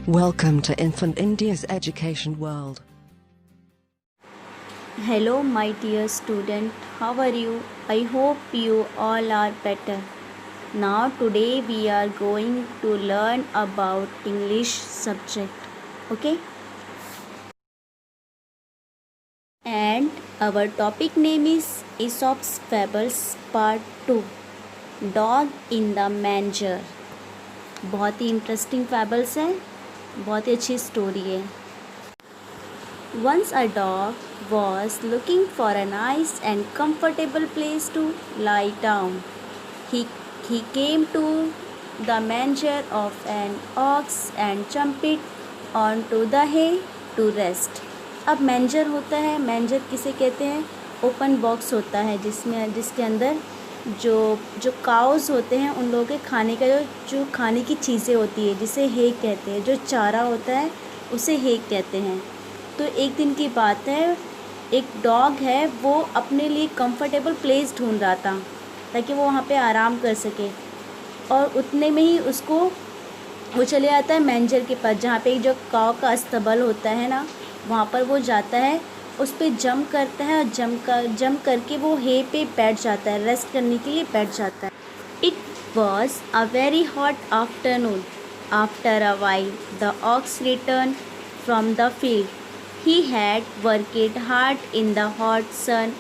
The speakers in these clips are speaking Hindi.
Welcome to Infant India's education world. Hello, my dear student. How are you? I hope you all are better. Now, today we are going to learn about English subject. Okay? And our topic name is Aesop's Fables Part 2. Dog in the Manger. बहुत ही इंटरेस्टिंग फैबल्स हैं, बहुत ही अच्छी स्टोरी है. Once a dog was looking for a nice and comfortable place to lie down. He came to the manger of an ox and jumped onto the hay to rest. अब मैंजर होता है, मैंजर किसे कहते हैं? ओपन बॉक्स होता है जिसके अंदर जो काउस होते हैं उन लोगों के खाने का जो खाने की चीज़ें होती है जिसे हे कहते हैं, जो चारा होता है उसे हे कहते हैं. तो एक दिन की बात है, एक डॉग है वो अपने लिए कंफर्टेबल प्लेस ढूंढ रहा था ताकि वो वहाँ पे आराम कर सके. और उतने में ही उसको वो चले आता है मैंजर के पास, जहाँ पे जो काव का अस्तबल होता है ना, वहाँ पर वो जाता है, उस पर जंप करता है और जंप करके वो हे पे बैठ जाता है, रेस्ट करने के लिए बैठ जाता है. It was a very hot afternoon. After a while the ox return from the field. He had worked hard in the hot sun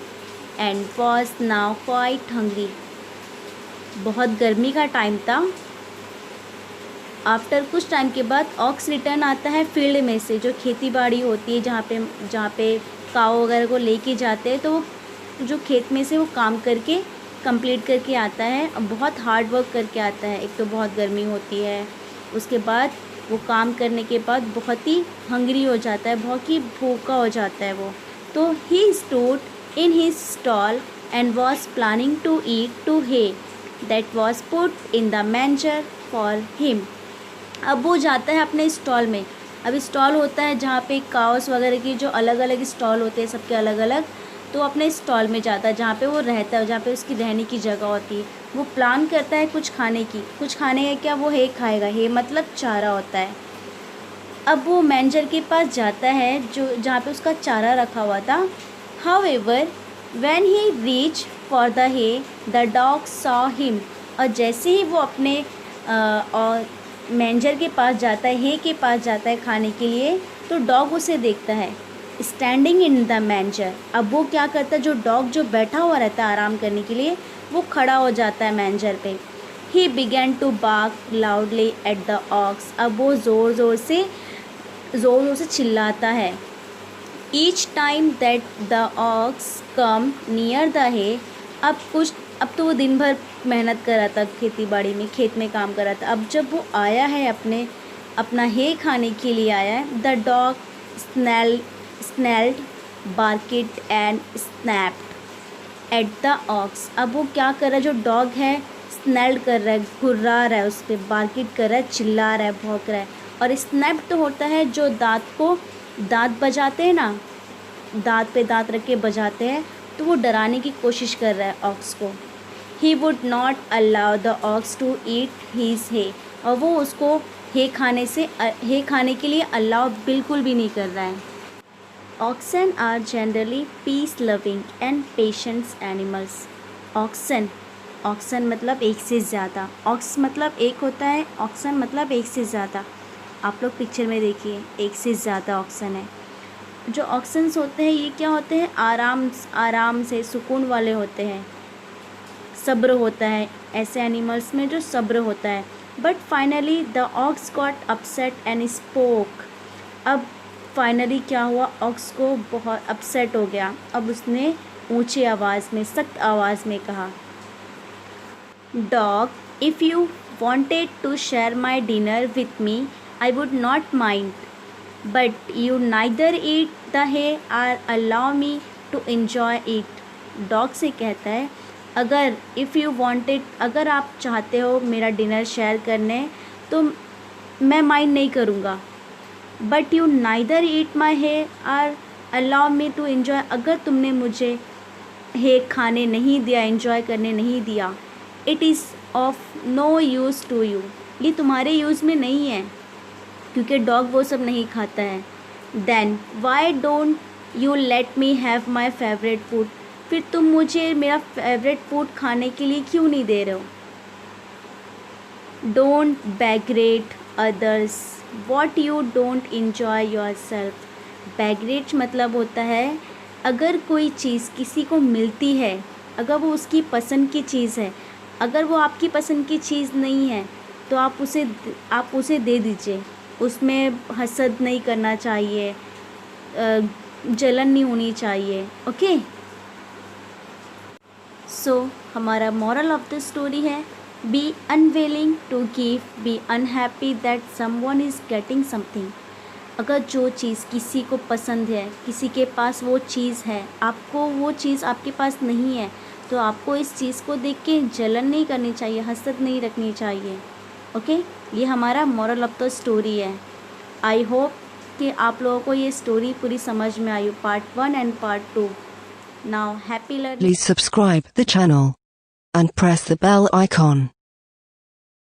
and was now quite hungry. बहुत गर्मी का टाइम था. आफ्टर कुछ टाइम के बाद ऑक्स रिटर्न आता है फील्ड में से, जो खेती बाड़ी होती है जहाँ पे काव वगैरह को लेके जाते हैं. तो वो जो खेत में से वो काम करके कंप्लीट करके आता है, बहुत हार्ड वर्क करके आता है. एक तो बहुत गर्मी होती है, उसके बाद वो काम करने के बाद बहुत ही हंग्री हो जाता है, बहुत ही भूखा हो जाता है वो. तो he stood in his stall and was planning to eat to hay that was put in the manger for him. अब वो जाता है अपने स्टॉल में. अब स्टॉल होता है जहाँ पे काउस वगैरह की जो अलग अलग स्टॉल होते हैं, सबके अलग अलग. तो अपने स्टॉल में जाता है जहाँ पे वो रहता है, जहाँ पे उसकी रहने की जगह होती है. वो प्लान करता है कुछ खाने का क्या, वो हे खाएगा. हे मतलब चारा होता है. अब वो मैंजर के पास जाता है जहाँ पे उसका चारा रखा हुआ था. However when he reach for the hay the dog saw him. और जैसे ही वो अपने और मैंजर के पास जाता है, हे के पास जाता है खाने के लिए, तो डॉग उसे देखता है स्टैंडिंग इन द मैंजर. अब वो क्या करता है, जो डॉग जो बैठा हुआ रहता है आराम करने के लिए, वो खड़ा हो जाता है मैंजर पे. He began to bark loudly at the ox. अब वो ज़ोर ज़ोर से चिल्लाता है. Each time that the ox come near the hay. अब तो वो दिन भर मेहनत कर रहा था, खेती बाड़ी में, खेत में काम कर रहा था. अब जब वो आया है अपना हे खाने के लिए आया है, the dog snarled barked and snapped at the ox. अब वो क्या कर रहा है, जो डॉग है स्नेल्ड कर रहा है, घुर्रा रहा है उस पर, बार्किड कर रहा है, चिल्ला रहा है, भौंक रहा है. और स्नैप्ड तो होता है जो दांत बजाते हैं ना, दांत पे दांत रख के बजाते हैं, तो वो डराने की कोशिश कर रहा है ऑक्स को. He would not allow the ox to eat his hay. और वो उसको हे खाने के लिए अलाउ बिल्कुल भी नहीं कर रहा है. Oxen are generally peace loving and patience animals. Oxen मतलब एक से ज़्यादा. ऑक्स मतलब एक होता है, ऑक्सन मतलब एक से ज़्यादा. आप लोग पिक्चर में देखिए, एक से ज़्यादा ऑक्सन है. जो ऑक्सन्स होते हैं ये क्या होते हैं, आराम से सुकून वाले होते हैं, सब्र होता है ऐसे एनिमल्स में, जो सब्र होता है. But finally the ox got upset and spoke. अब फाइनली क्या हुआ, ऑक्स को बहुत अपसेट हो गया. अब उसने ऊंची आवाज़ में, सख्त आवाज़ में कहा, dog, if you wanted to share my dinner with me I would not mind, but you neither eat the hay और allow me to enjoy it. Dog से कहता है, अगर आप चाहते हो मेरा डिनर शेयर करने तो मैं माइंड नहीं करूँगा. बट यू नाइदर ईट माई हे और अलाउ मी टू इन्जॉय. अगर तुमने मुझे हे खाने नहीं दिया, इन्जॉय करने नहीं दिया, it is of no use to you. ये तुम्हारे यूज़ में नहीं है. क्योंकि डॉग वो सब नहीं खाता है। Then why don't you let me have my favourite food, फिर तुम मुझे मेरा फेवरेट फूड खाने के लिए क्यों नहीं दे रहे हो। Don't begrudge others what you don't enjoy yourself. Begrudge मतलब होता है अगर कोई चीज़ किसी को मिलती है, अगर वो उसकी पसंद की चीज़ है, अगर वो आपकी पसंद की चीज़ नहीं है तो आप उसे दे दीजिए। उसमें हसद नहीं करना चाहिए, जलन नहीं होनी चाहिए। ओके, सो हमारा मॉरल ऑफ द स्टोरी है be unwilling to give, be unhappy that someone is getting something. अगर जो चीज़ किसी को पसंद है, किसी के पास वो चीज़ है, आपको वो चीज़ आपके पास नहीं है, तो आपको इस चीज़ को देख के जलन नहीं करनी चाहिए, हसद नहीं रखनी चाहिए। ओके, ये हमारा मॉरल ऑफ द स्टोरी है। आई होप कि आप लोगों को ये स्टोरी पूरी समझ में आई हो, part 1 and part 2। Now happy learning. Please subscribe the channel and press the bell icon.